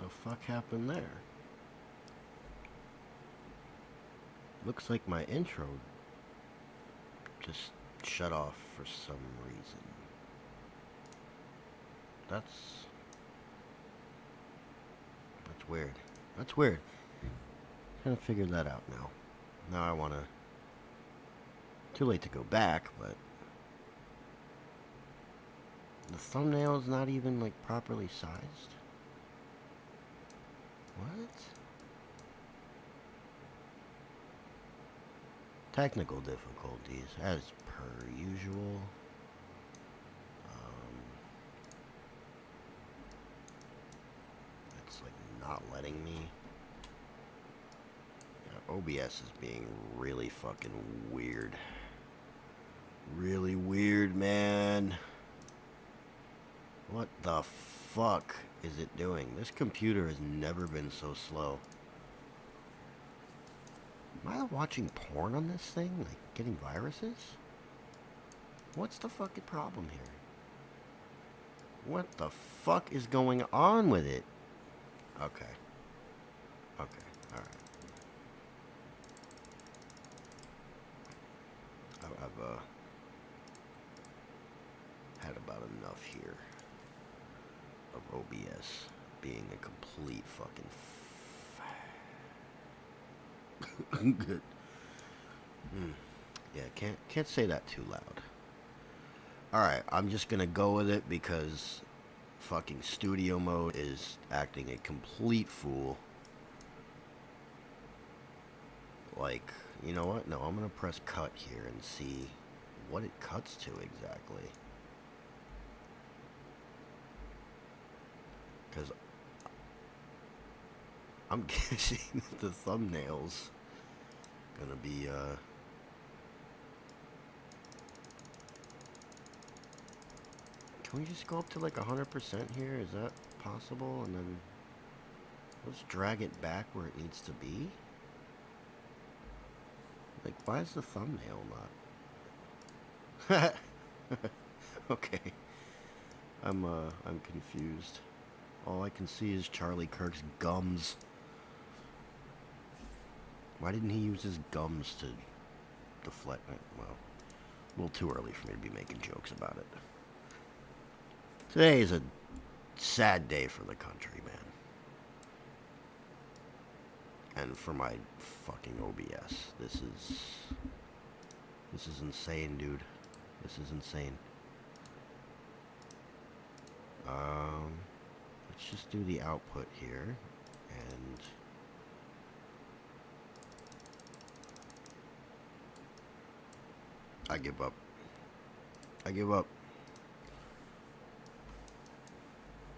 the fuck happened there? Looks like my intro just shut off for some reason. That's weird. That's weird. Trying to figure that out now. Now I wanna. Too late to go back, but the thumbnail's not even like properly sized. What? Technical difficulties, as per usual. It's like not letting me. Yeah, OBS is being really fucking weird. Really weird, man. What the fuck is it doing? This computer has never been so slow. Am I watching porn on this thing? Like, getting viruses? What's the fucking problem here? What the fuck is going on with it? Okay. Okay, alright. I've had about enough here of OBS being a complete fucking good. Yeah, can't say that too loud. Alright, I'm just gonna go with it because fucking studio mode is acting a complete fool. Like, you know what? No, I'm gonna press cut here and see what it cuts to exactly. Because I'm guessing that the thumbnail's gonna be, Can we just go up to like 100% here? Is that possible? And then let's drag it back where it needs to be. Like, why is the thumbnail not? Okay. I'm confused. All I can see is Charlie Kirk's gums. Why didn't he use his gums to deflect it? Well, a little too early for me to be making jokes about it. Today is a sad day for the country, man. And for my fucking OBS. This is insane, dude. This is insane. Let's just do the output here, and I give up. I give up.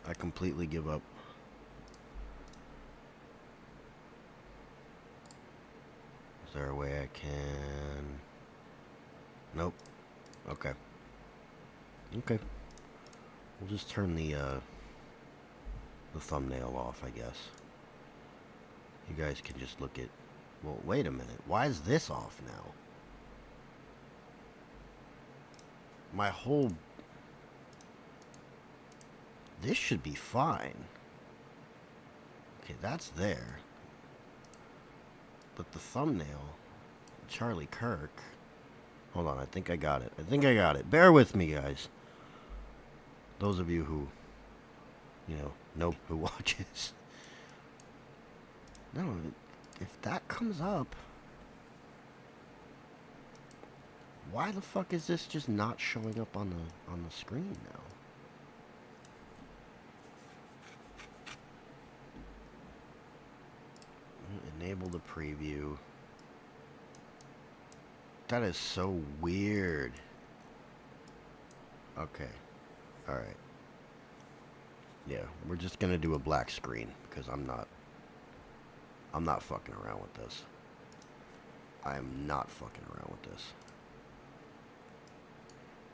I completely give up. Is there a way I can? Nope. Okay. Okay. We'll just turn the thumbnail off, I guess. You guys can just look at... Well, wait a minute. Why is this off now? My whole... This should be fine. Okay, that's there. But the thumbnail... Charlie Kirk... Hold on, I think I got it. I think I got it. Bear with me, guys. Those of you who, you know who watches. No, if that comes up, why the fuck is this just not showing up on the screen now? Enable the preview. That is so weird. Okay. Alright. Yeah, we're just gonna do a black screen because I'm not fucking around with this. I am not fucking around with this.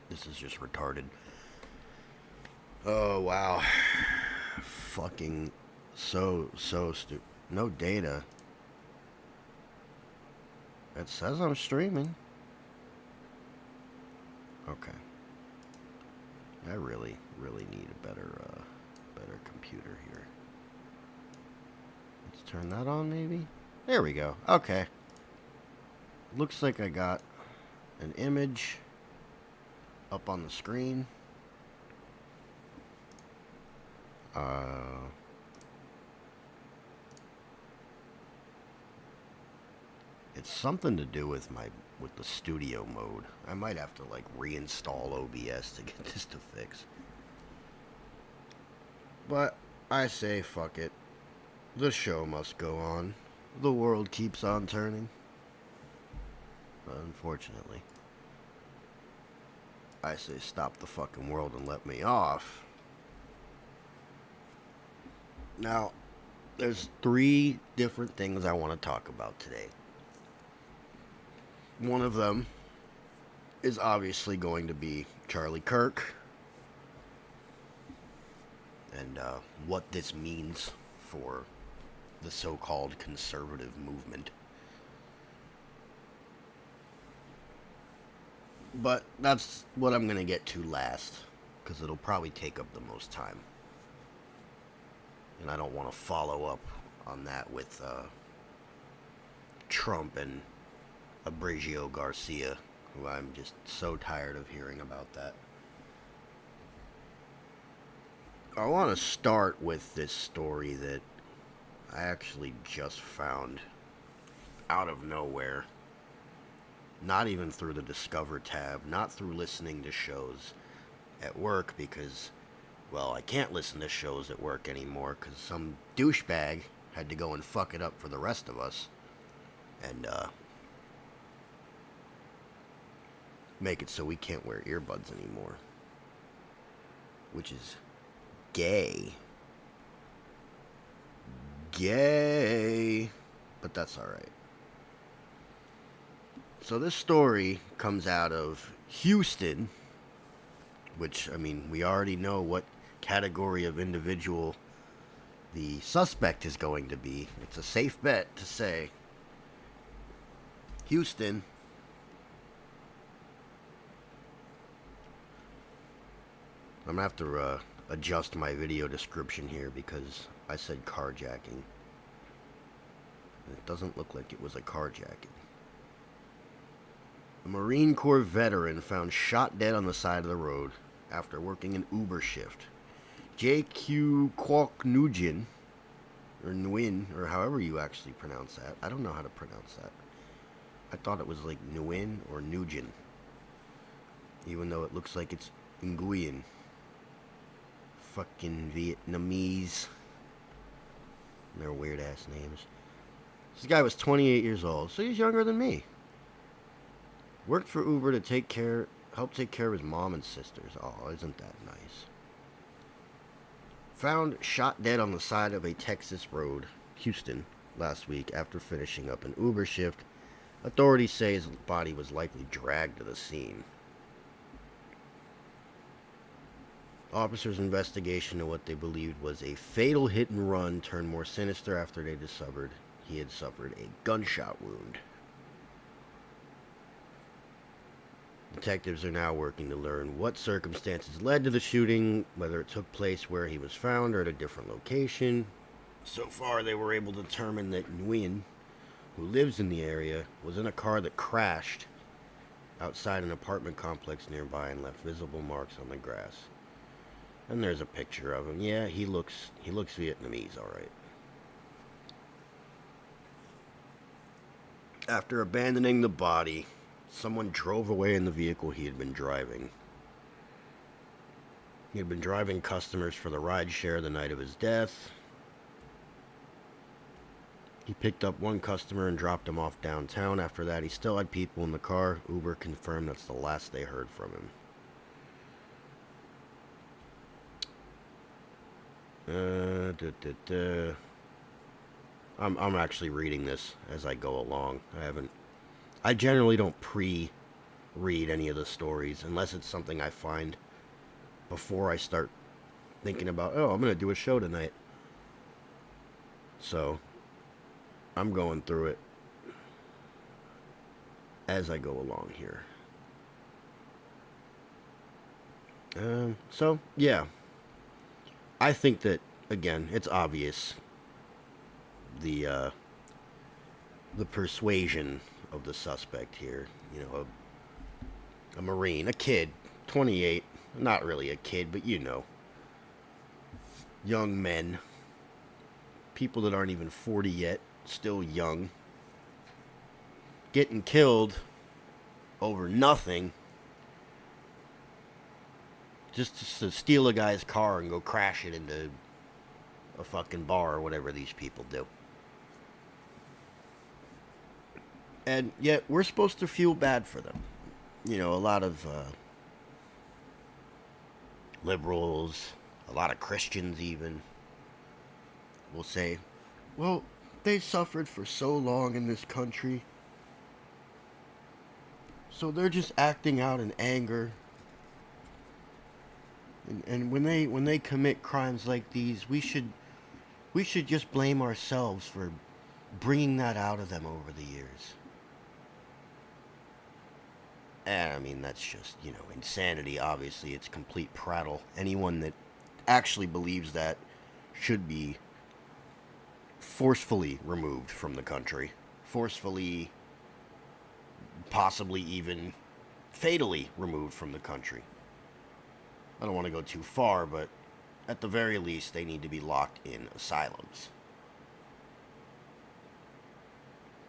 This is just retarded. Oh, wow. Fucking so stupid. No data. It says I'm streaming. Okay. I really need a better computer here. Let's turn that on, maybe. There we go. Okay. Looks like I got an image up on the screen. It's something to do with the studio mode. I might have to like reinstall OBS to get this to fix. But I say fuck it. The show must go on. The world keeps on turning. Unfortunately. I say stop the fucking world and let me off. Now, there's 3 different things I want to talk about today. One of them is obviously going to be Charlie Kirk and what this means for the so-called conservative movement. But that's what I'm going to get to last, because it'll probably take up the most time. And I don't want to follow up on that with Trump and Abregio Garcia, who I'm just so tired of hearing about that. I want to start with this story that I actually just found out of nowhere. Not even through the Discover tab, not through listening to shows at work, because, well, I can't listen to shows at work anymore because some douchebag had to go and fuck it up for the rest of us and make it so we can't wear earbuds anymore, which is gay. But that's alright. So this story comes out of Houston, which, I mean, we already know what category of individual the suspect is going to be. It's a safe bet to say Houston. I'm going to have to adjust my video description here because I said carjacking. It doesn't look like it was a carjacking. A Marine Corps veteran found shot dead on the side of the road after working an Uber shift. Quoc Nguyen, or Nguyen, or however you actually pronounce that. I don't know how to pronounce that. I thought it was like Nguyen or Nguyen, even though it looks like it's Nguyen. Fucking Vietnamese. And their weird ass names. This guy was 28 years old, so he's younger than me. Worked for Uber to help take care of his mom and sisters. Oh, isn't that nice? Found shot dead on the side of a Texas road, Houston, last week after finishing up an Uber shift. Authorities say his body was likely dragged to the scene. Officers' investigation of what they believed was a fatal hit and run turned more sinister after they discovered he had suffered a gunshot wound. Detectives are now working to learn what circumstances led to the shooting, whether it took place where he was found or at a different location. So far, they were able to determine that Nguyen, who lives in the area, was in a car that crashed outside an apartment complex nearby and left visible marks on the grass. And there's a picture of him. Yeah, he looks Vietnamese, all right. After abandoning the body, someone drove away in the vehicle he had been driving. He had been driving customers for the rideshare the night of his death. He picked up one customer and dropped him off downtown. After that, he still had people in the car. Uber confirmed that's the last they heard from him. I'm actually reading this as I go along. I generally don't pre-read any of the stories unless it's something I find before I start thinking about, oh, I'm going to do a show tonight. So, I'm going through it as I go along here. So, yeah. I think that, again, it's obvious the persuasion of the suspect here. You know, a Marine, a kid, 28, not really a kid, but you know, young men, people that aren't even 40 yet, still young, getting killed over nothing, just to steal a guy's car and go crash it into a fucking bar or whatever these people do. And yet we're supposed to feel bad for them. You know, a lot of liberals, a lot of Christians even, will say, well, they suffered for so long in this country, so they're just acting out in anger. And when they commit crimes like these, we should just blame ourselves for bringing that out of them over the years. And I mean, that's just, you know, insanity. Obviously, it's complete prattle. Anyone that actually believes that should be forcefully removed from the country. Forcefully, possibly even fatally removed from the country. I don't want to go too far, but at the very least, they need to be locked in asylums.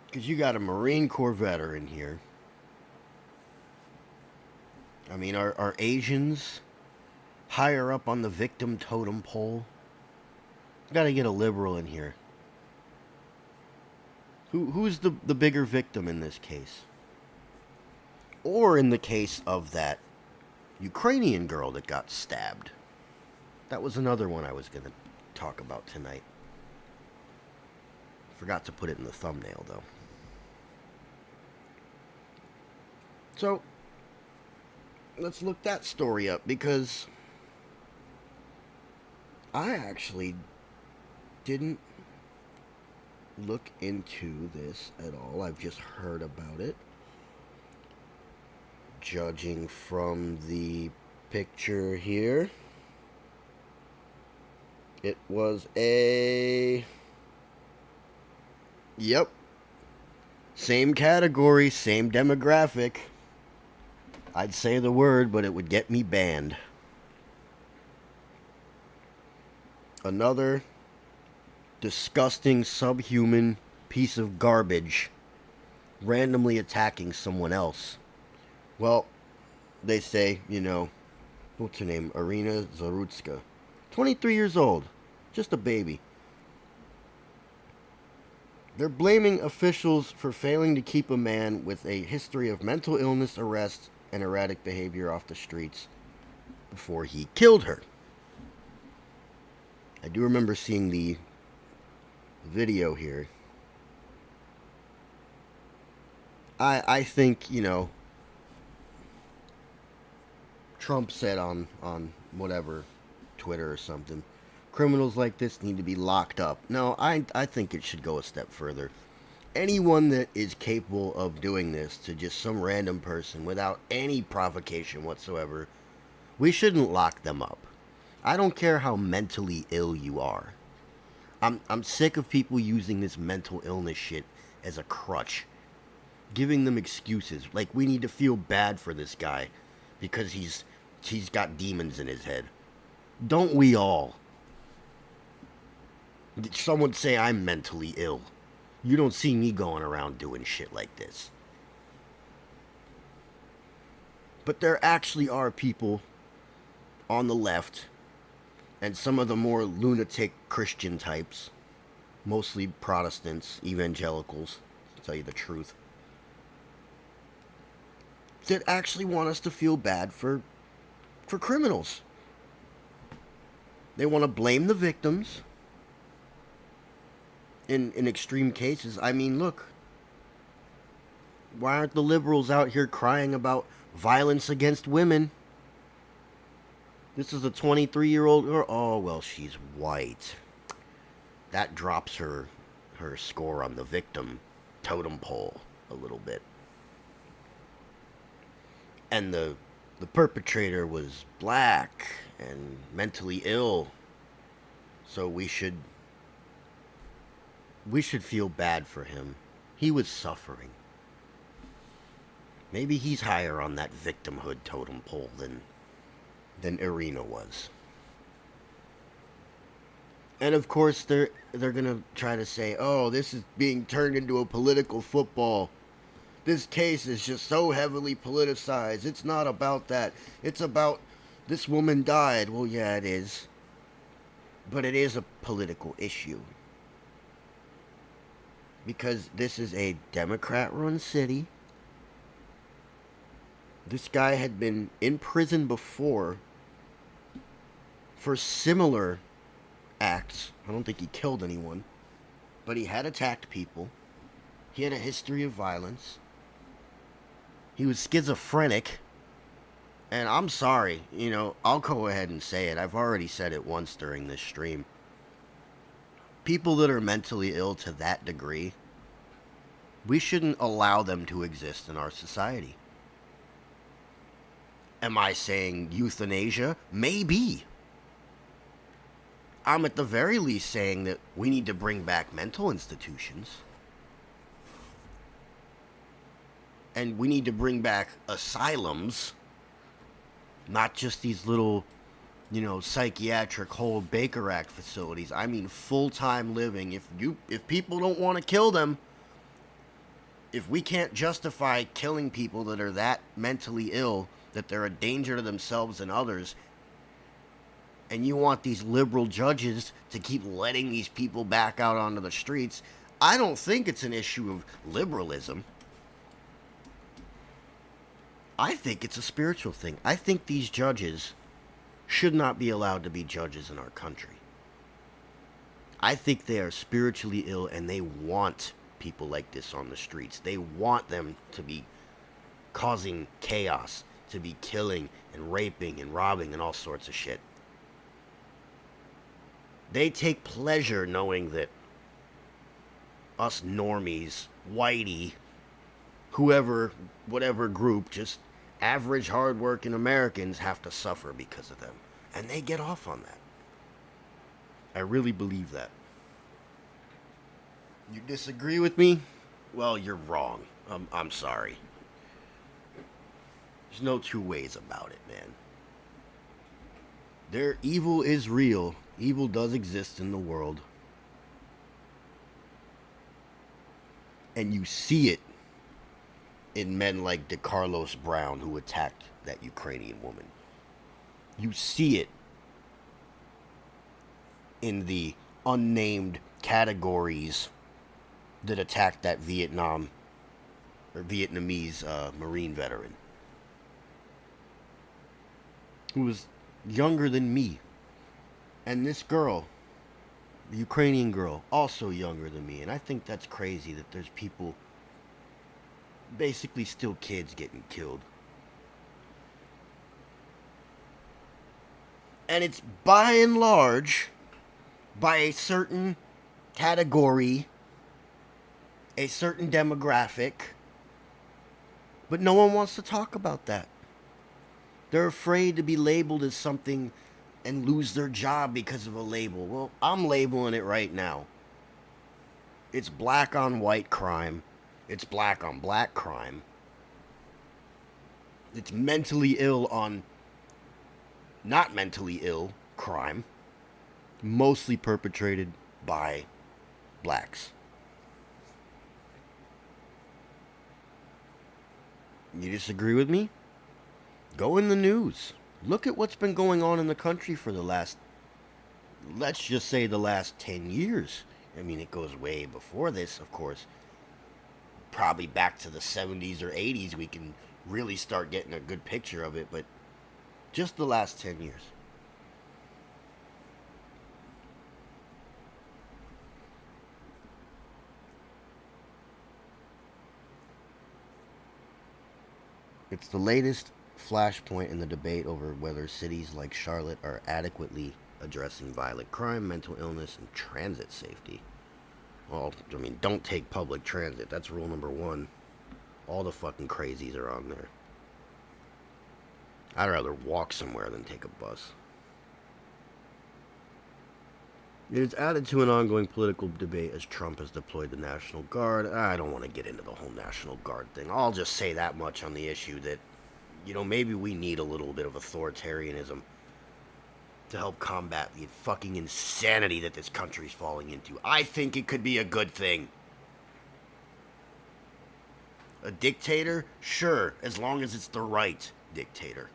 Because you got a Marine Corps veteran here. I mean, are Asians higher up on the victim totem pole? Got to get a liberal in here. Who's the bigger victim in this case? Or in the case of that Ukrainian girl that got stabbed. That was another one I was going to talk about tonight. Forgot to put it in the thumbnail, though. So, let's look that story up, because I actually didn't look into this at all. I've just heard about it. Judging from the picture here, it was yep, same category, same demographic. I'd say the word, but it would get me banned. Another disgusting, subhuman piece of garbage randomly attacking someone else. Well, they say, you know, what's her name? Irina Zarutska. 23 years old. Just a baby. They're blaming officials for failing to keep a man with a history of mental illness, arrest, and erratic behavior off the streets before he killed her. I do remember seeing the video here. I think, you know, Trump said on whatever, Twitter or something, criminals like this need to be locked up. No, I think it should go a step further. Anyone that is capable of doing this to just some random person without any provocation whatsoever, we shouldn't lock them up. I don't care how mentally ill you are. I'm sick of people using this mental illness shit as a crutch. Giving them excuses. Like, we need to feel bad for this guy because he's got demons in his head. Don't we all? Some would say I'm mentally ill. You don't see me going around doing shit like this. But there actually are people on the left, and some of the more lunatic Christian types, mostly Protestants, evangelicals, to tell you the truth, that actually want us to feel bad for criminals. They want to blame the victims. In extreme cases, I mean, look. Why aren't the liberals out here crying about violence against women? This is a 23-year-old girl. Oh, well, she's white. That drops her score on the victim totem pole a little bit. And the perpetrator was black and mentally ill. So we should we should feel bad for him. He was suffering. Maybe he's higher on that victimhood totem pole than Irina was. And of course they're gonna try to say, oh, this is being turned into a political football. This case is just so heavily politicized. It's not about that. It's about this woman died. Well, yeah, it is. But it is a political issue. Because this is a Democrat-run city. This guy had been in prison before for similar acts. I don't think he killed anyone, but he had attacked people. He had a history of violence. He was schizophrenic. And I'm sorry, I'll go ahead and say it. I've already said it once during this stream. People that are mentally ill to that degree, we shouldn't allow them to exist in our society. Am I saying euthanasia? Maybe. I'm at the very least saying that we need to bring back mental institutions. And we need to bring back asylums. Not just these little, psychiatric whole Baker Act facilities. I mean full-time living. If people don't want to kill them, if we can't justify killing people that are that mentally ill, that they're a danger to themselves and others, and you want these liberal judges to keep letting these people back out onto the streets, I don't think it's an issue of liberalism. I think it's a spiritual thing. I think these judges should not be allowed to be judges in our country. I think they are spiritually ill and they want people like this on the streets. They want them to be causing chaos, to be killing and raping and robbing and all sorts of shit. They take pleasure knowing that us normies, whitey, whoever, whatever group, just average, hard-working Americans have to suffer because of them. And they get off on that. I really believe that. You disagree with me? Well, you're wrong. I'm sorry. There's no two ways about it, man. Evil is real. Evil does exist in the world. And you see it in men like DeCarlos Brown, who attacked that Ukrainian woman. You see it in the unnamed categories that attacked that Vietnamese Marine veteran, who was younger than me. And this girl, the Ukrainian girl, also younger than me. And I think that's crazy that there's people, basically still kids, getting killed. And it's by and large by a certain category, a certain demographic. But no one wants to talk about that. They're afraid to be labeled as something and lose their job because of a label. Well, I'm labeling it right now. It's black on white crime. It's black on black crime. It's mentally ill on not mentally ill crime. Mostly perpetrated by blacks. You disagree with me? Go in the news. Look at what's been going on in the country for the last, let's just say the last 10 years. I mean, it goes way before this, of course. Probably back to the 70s or 80s, we can really start getting a good picture of it, but just the last 10 years. It's the latest flashpoint in the debate over whether cities like Charlotte are adequately addressing violent crime, mental illness, and transit safety. Well, I mean, don't take public transit. That's rule number one. All the fucking crazies are on there. I'd rather walk somewhere than take a bus. It is added to an ongoing political debate as Trump has deployed the National Guard. I don't want to get into the whole National Guard thing. I'll just say that much on the issue that, maybe we need a little bit of authoritarianism to help combat the fucking insanity that this country's falling into. I think it could be a good thing. A dictator? Sure, as long as it's the right dictator.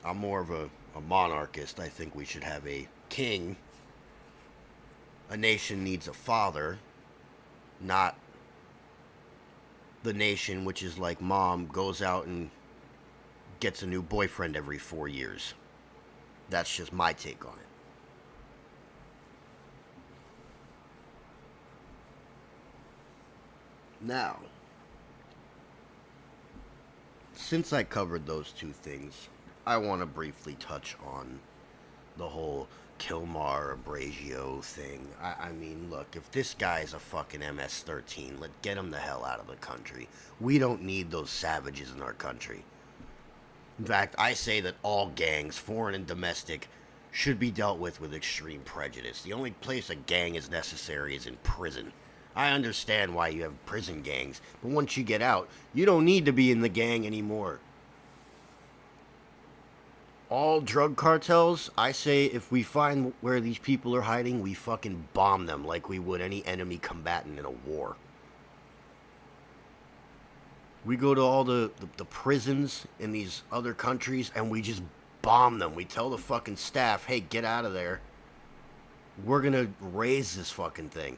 I'm more of a monarchist. I think we should have a king. A nation needs a father, not the nation which is like mom goes out and gets a new boyfriend every 4 years. That's just my take on it. Now, since I covered those two things, I want to briefly touch on the whole Kilmar Abregio thing. I mean, look, if this guy's a fucking MS-13, let's get him the hell out of the country. We don't need those savages in our country. In fact, I say that all gangs, foreign and domestic, should be dealt with extreme prejudice. The only place a gang is necessary is in prison. I understand why you have prison gangs, but once you get out, you don't need to be in the gang anymore. All drug cartels, I say if we find where these people are hiding, we fucking bomb them like we would any enemy combatant in a war. We go to all the prisons in these other countries and we just bomb them. We tell the fucking staff, hey, get out of there. We're gonna raise this fucking thing.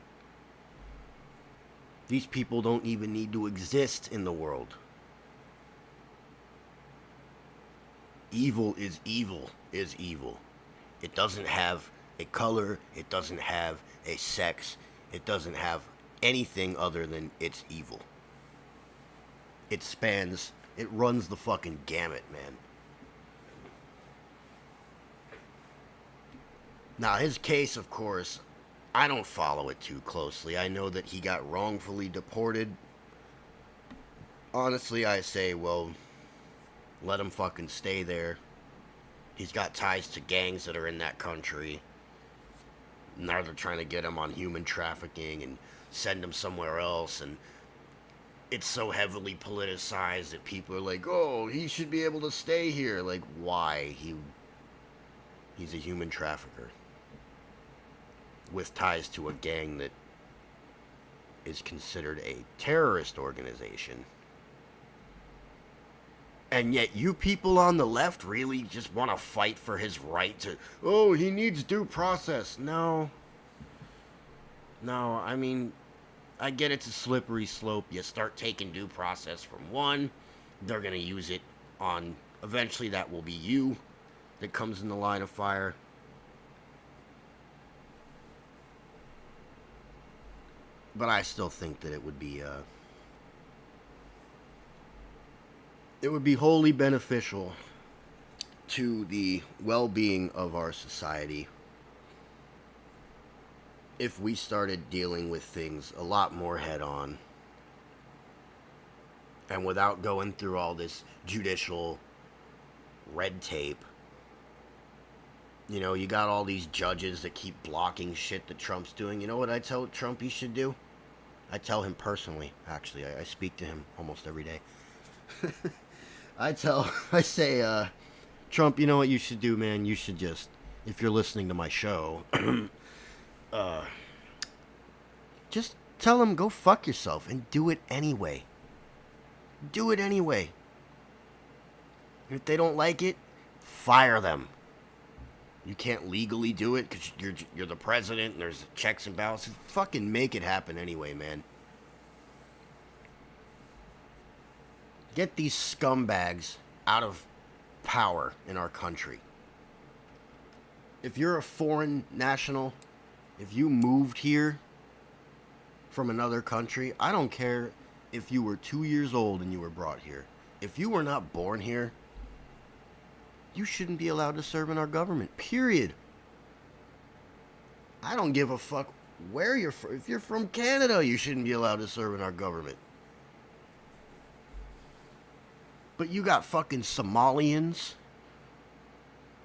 These people don't even need to exist in the world. Evil is evil is evil. It doesn't have a color. It doesn't have a sex. It doesn't have anything other than it's evil. It spans, it runs the fucking gamut, man. Now, his case, of course, I don't follow it too closely. I know that he got wrongfully deported. Honestly, I say, well, let him fucking stay there. He's got ties to gangs that are in that country. Now they're trying to get him on human trafficking and send him somewhere else. And it's so heavily politicized that people are like, oh, he should be able to stay here. Like, why? He's a human trafficker with ties to a gang that is considered a terrorist organization. And yet you people on the left really just want to fight for his right to, oh, he needs due process. No, I mean, I get it's a slippery slope. You start taking due process from one, they're going to use it on, eventually that will be you that comes in the line of fire. But I still think that it would be wholly beneficial to the well-being of our society if we started dealing with things a lot more head-on and without going through all this judicial red tape. You know, you got all these judges that keep blocking shit that Trump's doing. You know what I tell Trump he should do? I tell him personally, actually. I speak to him almost every day. I say, Trump, you know what you should do, man? You should just, if you're listening to my show, just tell him go fuck yourself and do it anyway. Do it anyway. If they don't like it, fire them. You can't legally do it because you're the president and there's checks and balances. Fucking make it happen anyway, man. Get these scumbags out of power in our country. If you're a foreign national, if you moved here from another country, I don't care if you were 2 years old and you were brought here. If you were not born here, you shouldn't be allowed to serve in our government, period. I don't give a fuck where you're from. If you're from Canada, you shouldn't be allowed to serve in our government. But you got fucking Somalians.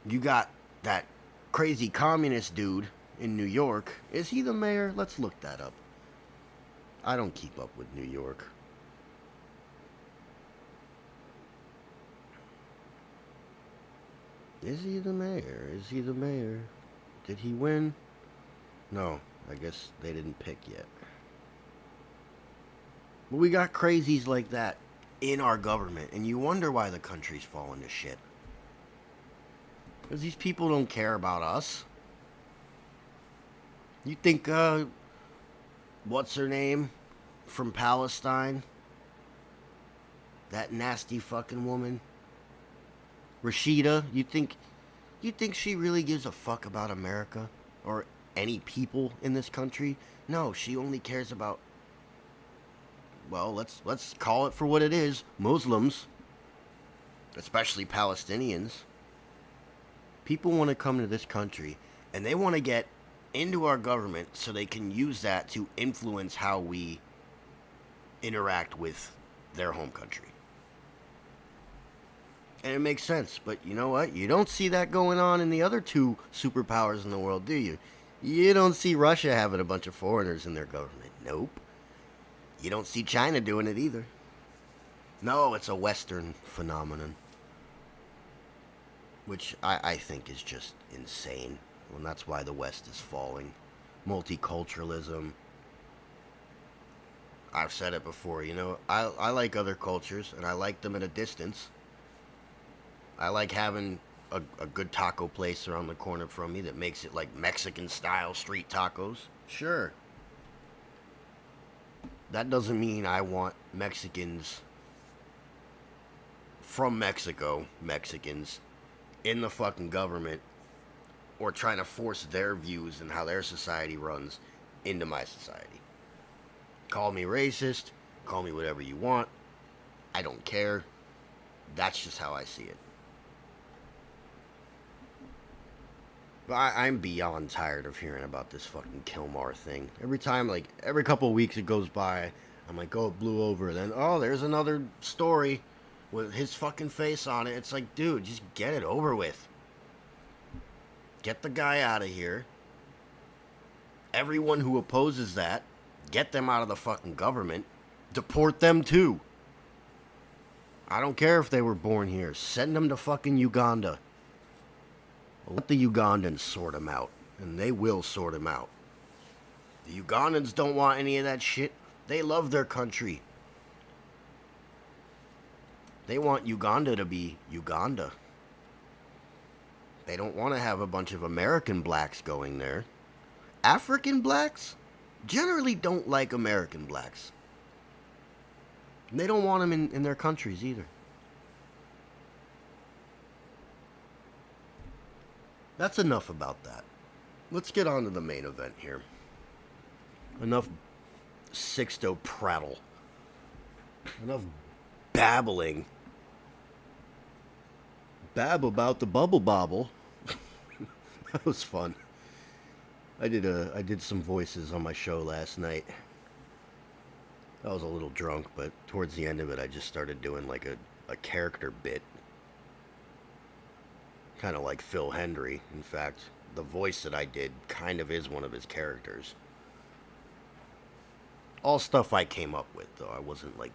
You got that crazy communist dude in New York. Is he the mayor? Let's look that up. I don't keep up with New York. Is he the mayor? Is he the mayor? Did he win? No, I guess they didn't pick yet. But we got crazies like that in our government, and you wonder why the country's falling to shit. Because these people don't care about us. You think, what's her name from Palestine? That nasty fucking woman? Rashida, you think she really gives a fuck about America? Or any people in this country? No, she only cares about, well, let's call it for what it is, Muslims. Especially Palestinians. People want to come to this country, and they want to get into our government so they can use that to influence how we interact with their home country. And it makes sense, but you know what? You don't see that going on in the other two superpowers in the world, do you? You don't see Russia having a bunch of foreigners in their government. Nope. You don't see China doing it either. No, it's a Western phenomenon. Which I think is just insane. And that's why the West is falling. Multiculturalism. I've said it before, you know, I like other cultures, and I like them at a distance. I like having a good taco place around the corner from me that makes it like Mexican-style street tacos. Sure. That doesn't mean I want Mexicans from Mexico, Mexicans, in the fucking government, or trying to force their views and how their society runs into my society. Call me racist, call me whatever you want. I don't care. That's just how I see it. But I'm beyond tired of hearing about this fucking Kilmar thing. Every time, like, every couple of weeks it goes by, I'm like, oh, it blew over. Then, oh, there's another story with his fucking face on it. It's like, dude, just get it over with. Get the guy out of here. Everyone who opposes that, get them out of the fucking government. Deport them too. I don't care if they were born here. Send them to fucking Uganda. Let the Ugandans sort them out. And they will sort them out. The Ugandans don't want any of that shit. They love their country. They want Uganda to be Uganda. They don't want to have a bunch of American blacks going there. African blacks generally don't like American blacks. And they don't want them in their countries either. That's enough about that. Let's get on to the main event here. Enough Sixto prattle. Enough babbling. Bab about the bubble bobble. That was fun. I did some voices on my show last night. I was a little drunk, but towards the end of it I just started doing like a character bit. Kind of like Phil Hendry. In fact, the voice that I did kind of is one of his characters. All stuff I came up with, though. I wasn't like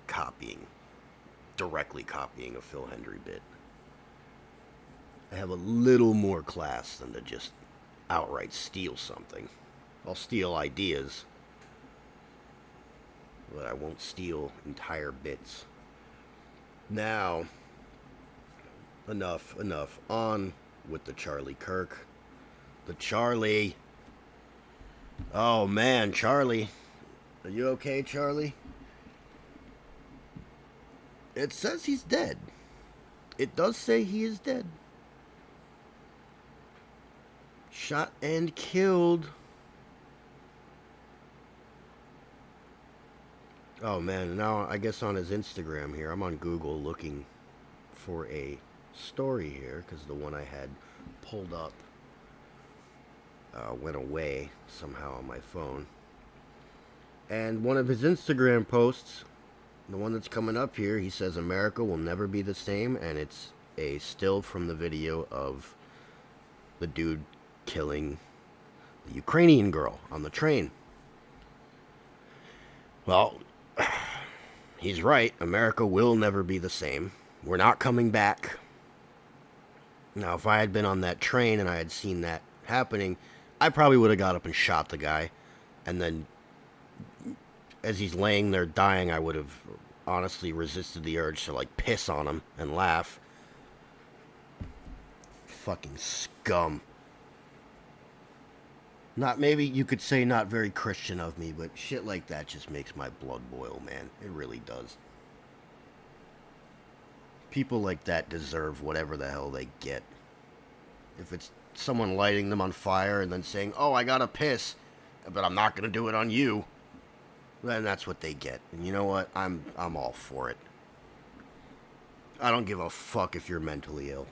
directly copying a Phil Hendry bit. I have a little more class than to just outright steal something. I'll steal ideas, but I won't steal entire bits. Now, enough. On with the Charlie Kirk. The Charlie. Oh man, Charlie. Are you okay, Charlie? It says he's dead. It does say he is dead. Shot and killed. Oh man, now I guess on his Instagram here, I'm on Google looking for a story here, because the one I had pulled up went away somehow on my phone. And one of his Instagram posts, the one that's coming up here, he says America will never be the same, and it's a still from the video of the dude killing the Ukrainian girl on the train. Well, he's right. America will never be the same. We're not coming back. Now, if I had been on that train and I had seen that happening, I probably would have got up and shot the guy. And then, as he's laying there dying, I would have honestly resisted the urge to, like, piss on him and laugh. Fucking scum. Not, maybe you could say not very Christian of me, but shit like that just makes my blood boil, man. It really does. People like that deserve whatever the hell they get. If it's someone lighting them on fire and then saying, "Oh, I gotta piss, but I'm not gonna do it on you," then that's what they get. And you know what? I'm all for it. I don't give a fuck if you're mentally ill.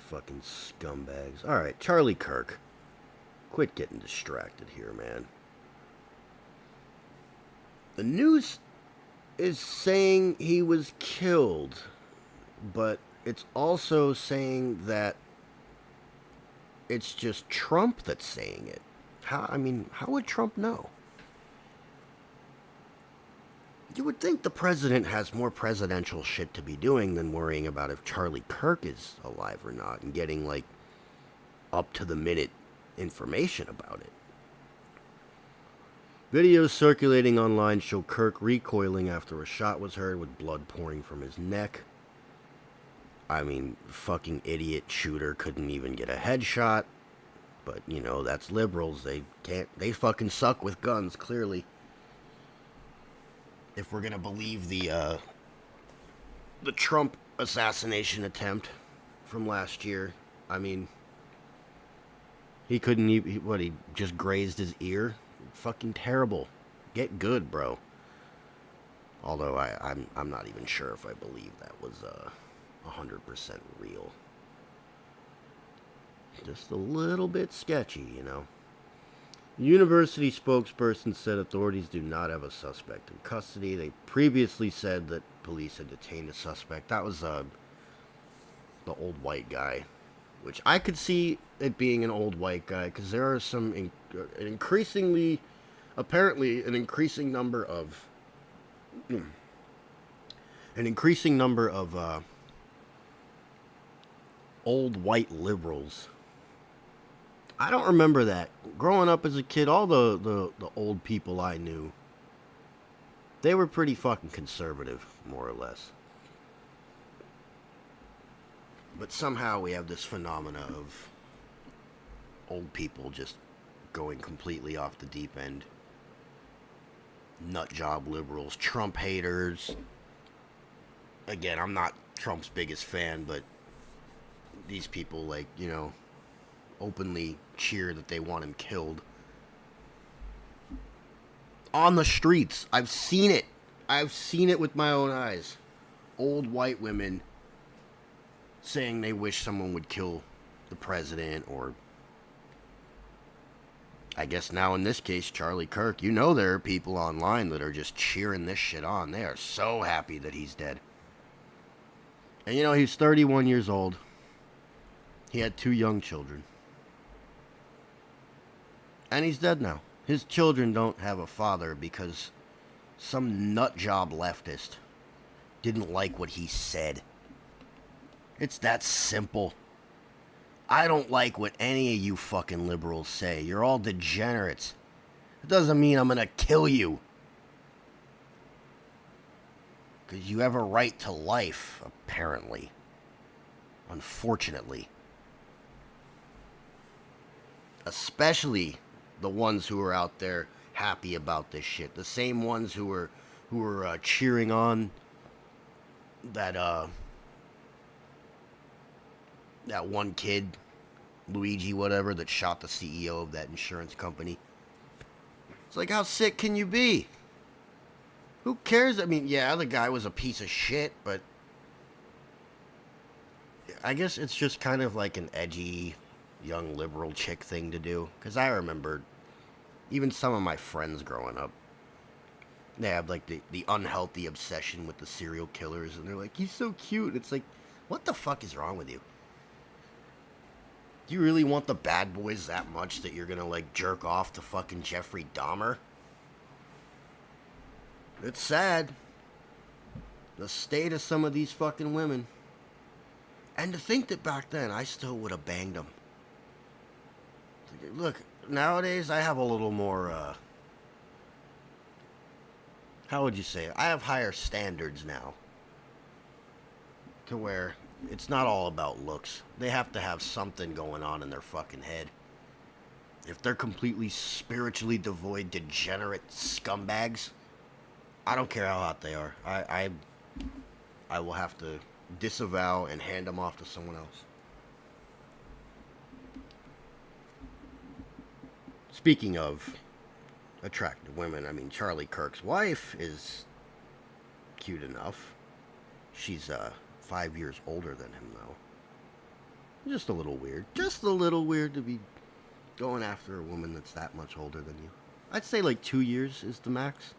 Fucking scumbags. Alright, Charlie Kirk. Quit getting distracted here, man. The news is saying he was killed, but it's also saying that it's just Trump that's saying it. How would Trump know? You would think the president has more presidential shit to be doing than worrying about if Charlie Kirk is alive or not and getting, like, up-to-the-minute information about it. Videos circulating online show Kirk recoiling after a shot was heard with blood pouring from his neck. I mean, fucking idiot shooter couldn't even get a headshot. But, you know, that's liberals. They fucking suck with guns, clearly. If we're gonna believe the Trump assassination attempt from last year, I mean, he couldn't even, he just grazed his ear? Fucking terrible. Get good, bro. Although I'm not even sure if I believe that was 100% real. Just a little bit sketchy, you know. The university spokesperson said authorities do not have a suspect in custody. They previously said that police had detained a suspect. That was the old white guy, which I could see it being an old white guy because there are some apparently an increasing number of old white liberals. I don't remember that. Growing up as a kid, all the old people I knew, they were pretty fucking conservative, more or less. But somehow we have this phenomena of old people just going completely off the deep end. Nut job liberals, Trump haters. Again, I'm not Trump's biggest fan, but these people, like, you know, openly cheer that they want him killed. On the streets. I've seen it. I've seen it with my own eyes. Old white women saying they wish someone would kill the president, or I guess now in this case, Charlie Kirk. You know there are people online that are just cheering this shit on. They are so happy that he's dead. And you know, he's 31 years old. He had 2 young children. And he's dead now. His children don't have a father because some nutjob leftist didn't like what he said. It's that simple. I don't like what any of you fucking liberals say. You're all degenerates. It doesn't mean I'm gonna kill you. Because you have a right to life, apparently. Unfortunately. Especially the ones who are out there happy about this shit. The same ones who were cheering on that one kid, Luigi whatever, that shot the CEO of that insurance company. It's like, how sick can you be? Who cares? I mean, yeah, the guy was a piece of shit, but I guess it's just kind of like an edgy young liberal chick thing to do. Because I remember even some of my friends growing up, they have like the unhealthy obsession with the serial killers, and they're like, he's so cute. It's like, what the fuck is wrong with you? Do you really want the bad boys that much that you're gonna, like, jerk off to fucking Jeffrey Dahmer? It's sad. The state of some of these fucking women. And to think that back then I still would have banged them. Look, nowadays I have a little more, how would you say it? I have higher standards now. To where it's not all about looks. They have to have something going on in their fucking head. If they're completely spiritually devoid, degenerate scumbags, I don't care how hot they are. I will have to disavow and hand them off to someone else. Speaking of attractive women, I mean, Charlie Kirk's wife is cute enough. She's 5 years older than him, though. Just a little weird. Just a little weird to be going after a woman that's that much older than you. I'd say like 2 years is the max.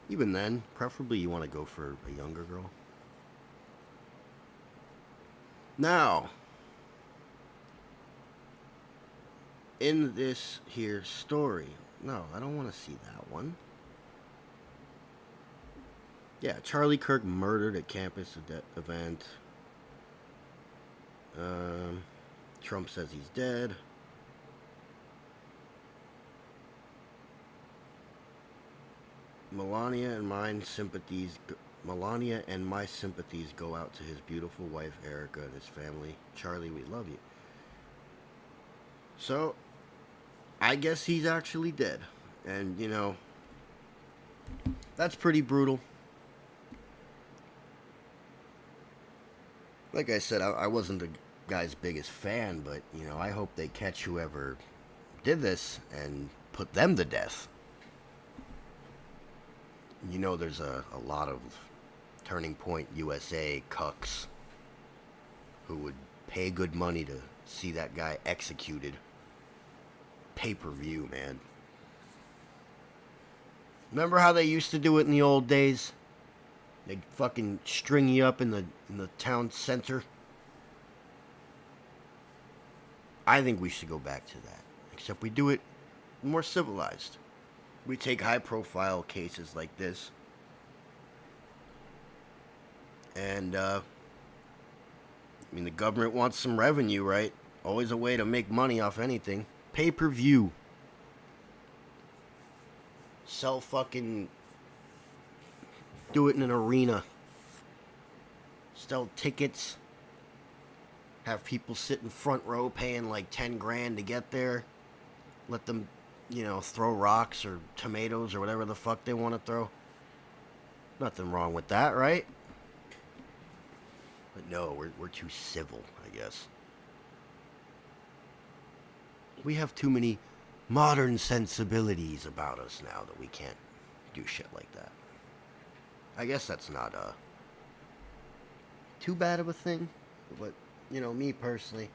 Even then, preferably you want to go for a younger girl. Now, in this here story, no, I don't want to see that one. Yeah, Charlie Kirk murdered at campus event. Trump says he's dead. Melania and my sympathies go out to his beautiful wife Erica and his family. Charlie, we love you. So, I guess he's actually dead. And, you know, that's pretty brutal. Like I said, I wasn't the guy's biggest fan, but, you know, I hope they catch whoever did this and put them to death. You know, there's a lot of Turning Point USA cucks who would pay good money to see that guy executed. Pay-per-view, man. Remember how they used to do it in the old days? They'd fucking string you up in the town center. I think we should go back to that. Except we do it more civilized. We take high-profile cases like this. And, I mean, the government wants some revenue, right? Always a way to make money off anything. Pay-per-view. Sell fucking... Do it in an arena. Sell tickets. Have people sit in front row paying like 10 grand to get there. Let them, you know, throw rocks or tomatoes or whatever the fuck they want to throw. Nothing wrong with that, right? But no, we're too civil, I guess. We have too many modern sensibilities about us now that we can't do shit like that. I guess that's not too bad of a thing, but, you know, me personally,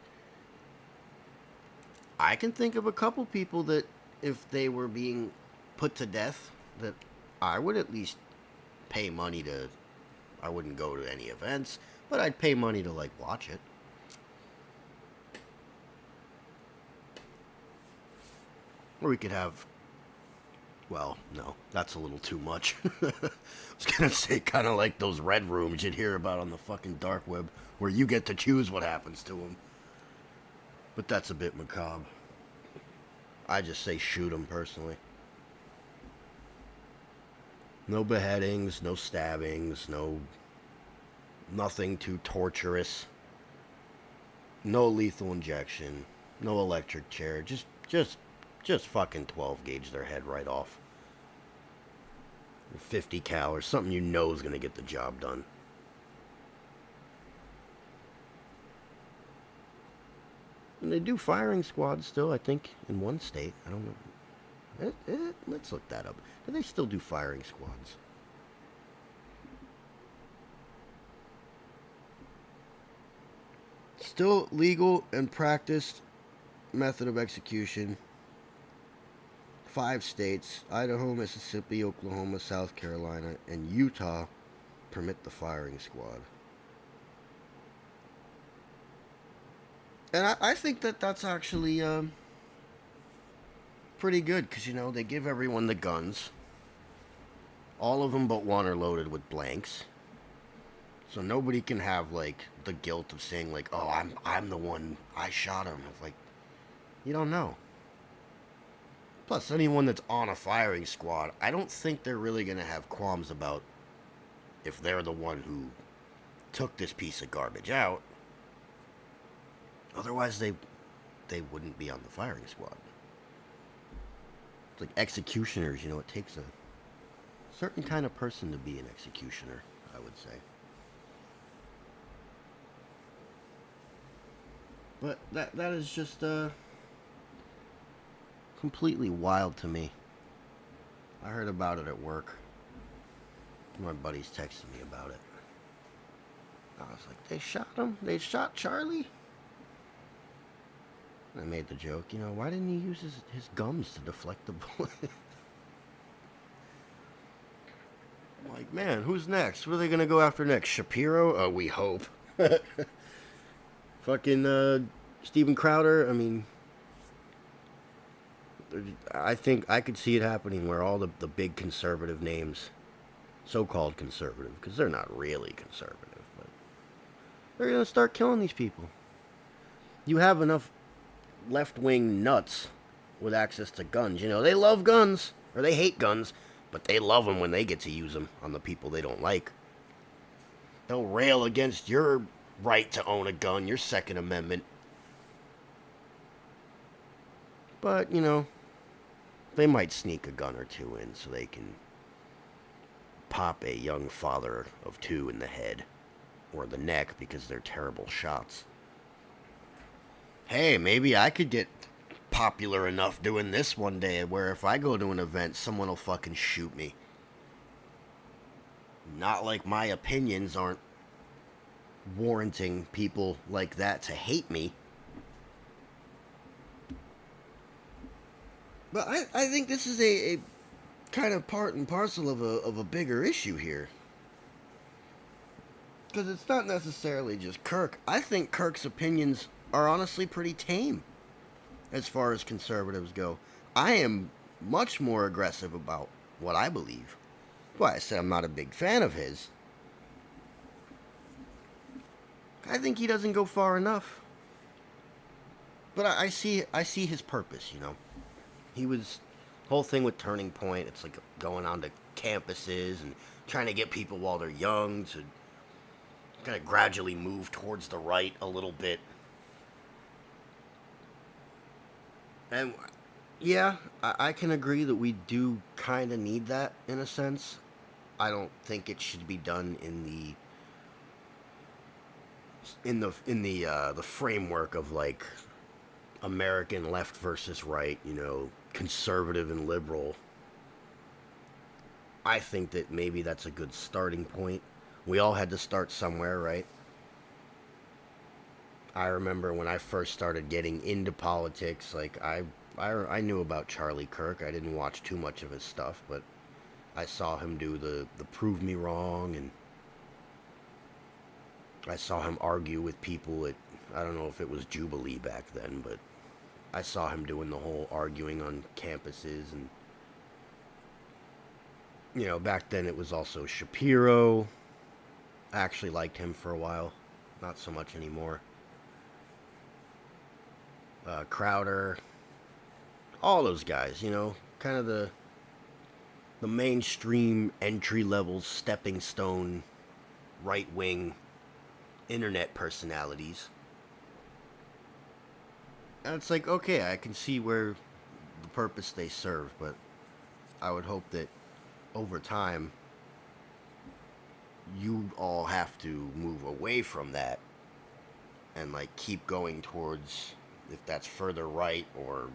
I can think of a couple people that if they were being put to death, that I would at least pay money to, I wouldn't go to any events, but I'd pay money to, like, watch it. Or we could have, well, no, that's a little too much. I was gonna say kind of like those red rooms you'd hear about on the fucking dark web, where you get to choose what happens to them. But that's a bit macabre. I just say shoot them, personally. No beheadings, no stabbings, nothing too torturous. No lethal injection, no electric chair, just fucking 12 gauge their head right off. 50 cal or something you know is gonna get the job done. And they do firing squads still, I think, in one state. I don't know. Let's look that up. Do they still do firing squads? Still legal and practiced method of execution. 5 states, Idaho, Mississippi, Oklahoma, South Carolina, and Utah permit the firing squad. And I think that that's actually pretty good because, you know, they give everyone the guns. All of them but one are loaded with blanks. So nobody can have, like, the guilt of saying, like, oh, I'm the one, I shot him. It's like, you don't know. Plus, anyone that's on a firing squad, I don't think they're really going to have qualms about if they're the one who took this piece of garbage out. Otherwise, they wouldn't be on the firing squad. It's like executioners, you know, it takes a certain kind of person to be an executioner, I would say. But that is just completely wild to me. I heard about it at work. My buddies texted me about it. I was like, they shot him? They shot Charlie? And I made the joke, you know, why didn't he use his gums to deflect the bullet? I'm like, man, who's next? What are they going to go after next? Shapiro? Oh, we hope. Fucking Steven Crowder? I mean, I think I could see it happening where all the big conservative names, so-called conservative, because they're not really conservative, but they're going to start killing these people. You have enough left-wing nuts with access to guns. You know, they love guns, or they hate guns, but they love them when they get to use them on the people they don't like. They'll rail against your right to own a gun, your Second Amendment. But, you know, they might sneak a gun or two in so they can pop a young father of two in the head or the neck because they're terrible shots. Hey, maybe I could get popular enough doing this one day where if I go to an event, someone will fucking shoot me. Not like my opinions aren't warranting people like that to hate me. But I think this is a kind of part and parcel of a bigger issue here. Because it's not necessarily just Kirk. I think Kirk's opinions are honestly pretty tame as far as conservatives go. I am much more aggressive about what I believe. Well, I said I'm not a big fan of his. I think he doesn't go far enough. But I see his purpose, you know. He was whole thing with Turning Point, it's like going on to campuses and trying to get people while they're young to kind of gradually move towards the right a little bit. And yeah, I can agree that we do kind of need that in a sense. I don't think it should be done in the framework of like American left versus right, you know, conservative and liberal. I think that maybe that's a good starting point. We all had to start somewhere, right? I remember when I first started getting into politics, like I knew about Charlie Kirk. I didn't watch too much of his stuff, but I saw him do the prove me wrong, and I saw him argue with people at, I don't know if it was Jubilee back then, but I saw him doing the whole arguing on campuses, and you know, back then it was also Shapiro. I actually liked him for a while, not so much anymore. Crowder, all those guys, you know, kind of the mainstream entry level stepping stone right wing internet personalities. And it's like, okay, I can see where the purpose they serve, but I would hope that over time you all have to move away from that and like keep going towards, if that's further right, or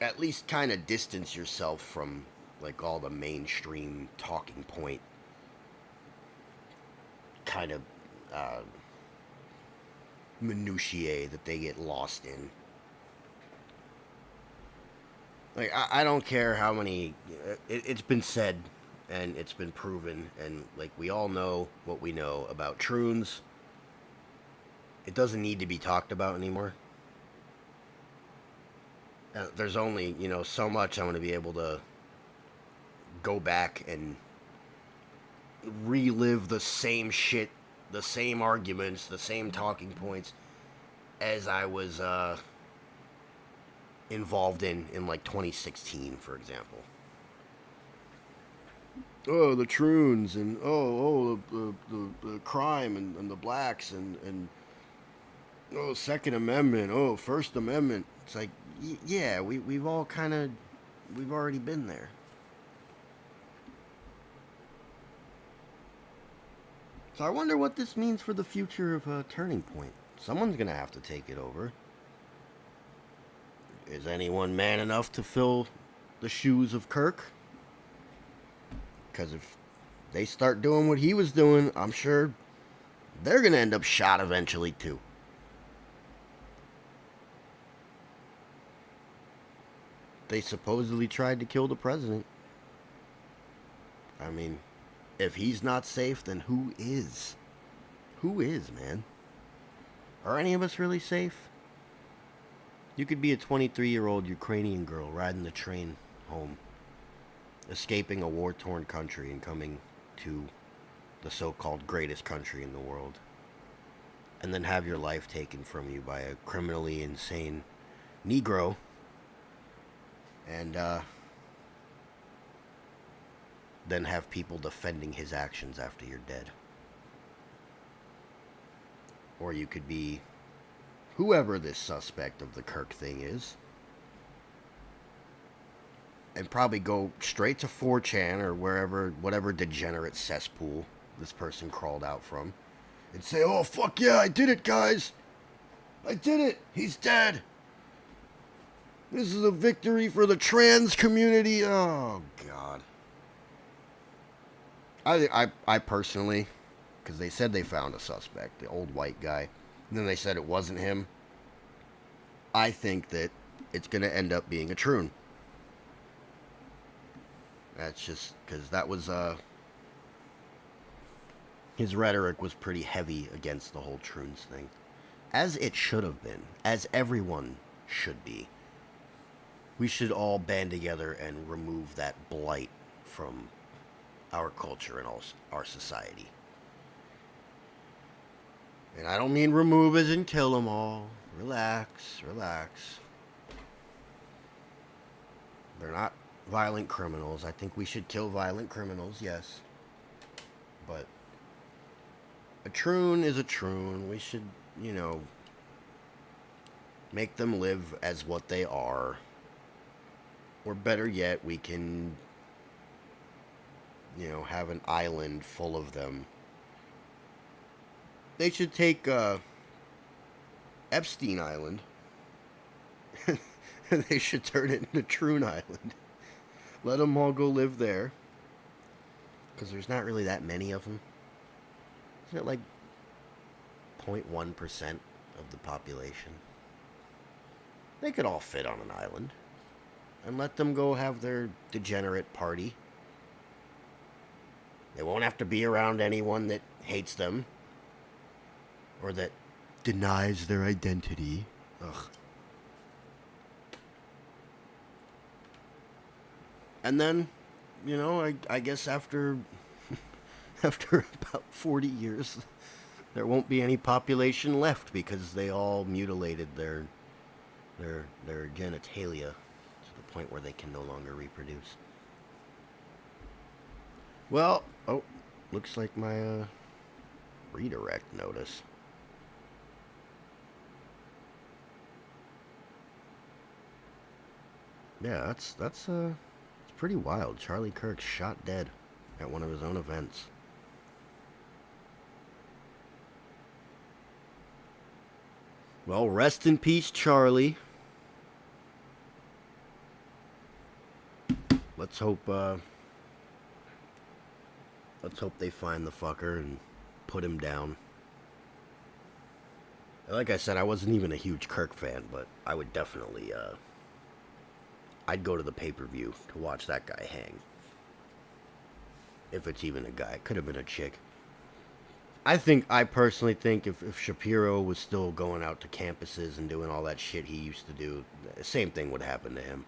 at least kind of distance yourself from like all the mainstream talking point kind of minutiae that they get lost in. Like, I don't care how many, it's been said and it's been proven, and like we all know what we know about Troons. it doesn't need to be talked about anymore. There's only, so much I'm going to be able to go back and relive the same shit, the same arguments, the same talking points as I was involved in like 2016, for example. Oh, the troons, and the crime, and the blacks, and oh, Second Amendment, oh, First Amendment. It's like, yeah, we've all kind of, we've already been there. So I wonder what this means for the future of Turning Point. Someone's gonna have to take it over. Is anyone man enough to fill the shoes of Kirk? Because if they start doing what he was doing, I'm sure they're gonna end up shot eventually too. They supposedly tried to kill the president. I mean, if he's not safe, then who is? Who is, man? Are any of us really safe? You could be a 23-year-old Ukrainian girl riding the train home, escaping a war-torn country and coming to the so-called greatest country in the world, and then have your life taken from you by a criminally insane Negro, and then have people defending his actions after you're dead. Or you could be whoever this suspect of the Kirk thing is, and probably go straight to 4chan or whatever degenerate cesspool this person crawled out from, and say, oh, fuck yeah, I did it, guys. I did it. He's dead. This is a victory for the trans community. Oh, God. I personally, because they said they found a suspect, the old white guy, and then they said it wasn't him. I think that it's going to end up being a troon. That's just because that was, his rhetoric was pretty heavy against the whole troons thing. As it should have been. As everyone should be. We should all band together and remove that blight from our culture and our society. And I don't mean remove as in kill them all. Relax, relax. They're not violent criminals. I think we should kill violent criminals, yes. But a troon is a troon. We should, make them live as what they are. Or better yet, we can, have an island full of them. They should take Epstein Island. And they should turn it into Troon Island. Let them all go live there. Because there's not really that many of them. Isn't it like 0.1% of the population? They could all fit on an island. And let them go have their degenerate party. They won't have to be around anyone that hates them. Or that denies their identity. Ugh. And then, I guess after about 40 years, there won't be any population left because they all mutilated their genitalia to the point where they can no longer reproduce. Well, looks like my redirect notice. Yeah, that's it's pretty wild. Charlie Kirk shot dead at one of his own events. Well, rest in peace, Charlie. Let's hope they find the fucker and put him down. Like I said, I wasn't even a huge Kirk fan, but I would definitely I'd go to the pay-per-view to watch that guy hang. If it's even a guy. It could have been a chick. I personally think if Shapiro was still going out to campuses and doing all that shit he used to do, the same thing would happen to him.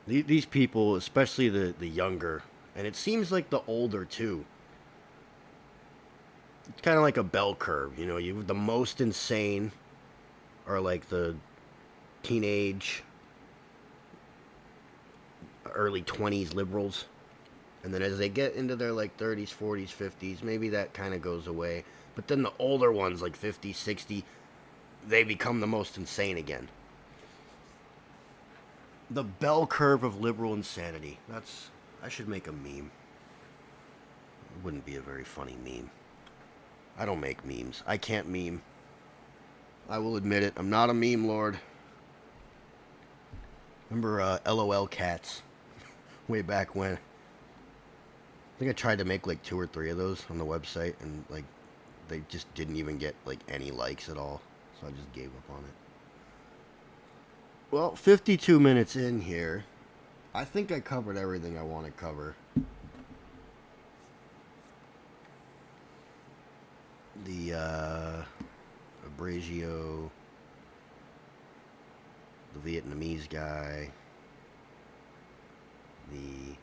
These people, especially the younger, and it seems like the older too. It's kind of like a bell curve, you know. You the most insane are like the teenage, early 20s liberals, and then as they get into their like 30s, 40s, 50s, maybe that kind of goes away. But then the older ones, like 50, 60, they become the most insane again. The bell curve of liberal insanity. I should make a meme. It wouldn't be a very funny meme. I don't make memes. I can't meme. I will admit it. I'm not a meme lord. Remember LOL cats? Way back when. I think I tried to make like 2 or 3 of those on the website, and like they just didn't even get like any likes at all. So I just gave up on it. Well, 52 minutes in here. I think I covered everything I want to cover. The Abregio, the Vietnamese guy, the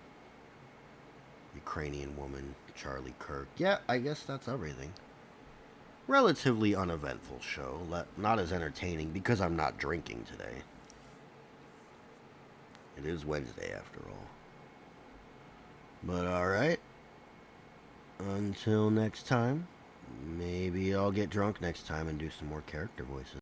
Ukrainian woman, Charlie Kirk. Yeah, I guess that's everything. Relatively uneventful show. Not as entertaining because I'm not drinking today. It is Wednesday after all. But alright. Until next time. Maybe I'll get drunk next time and do some more character voices.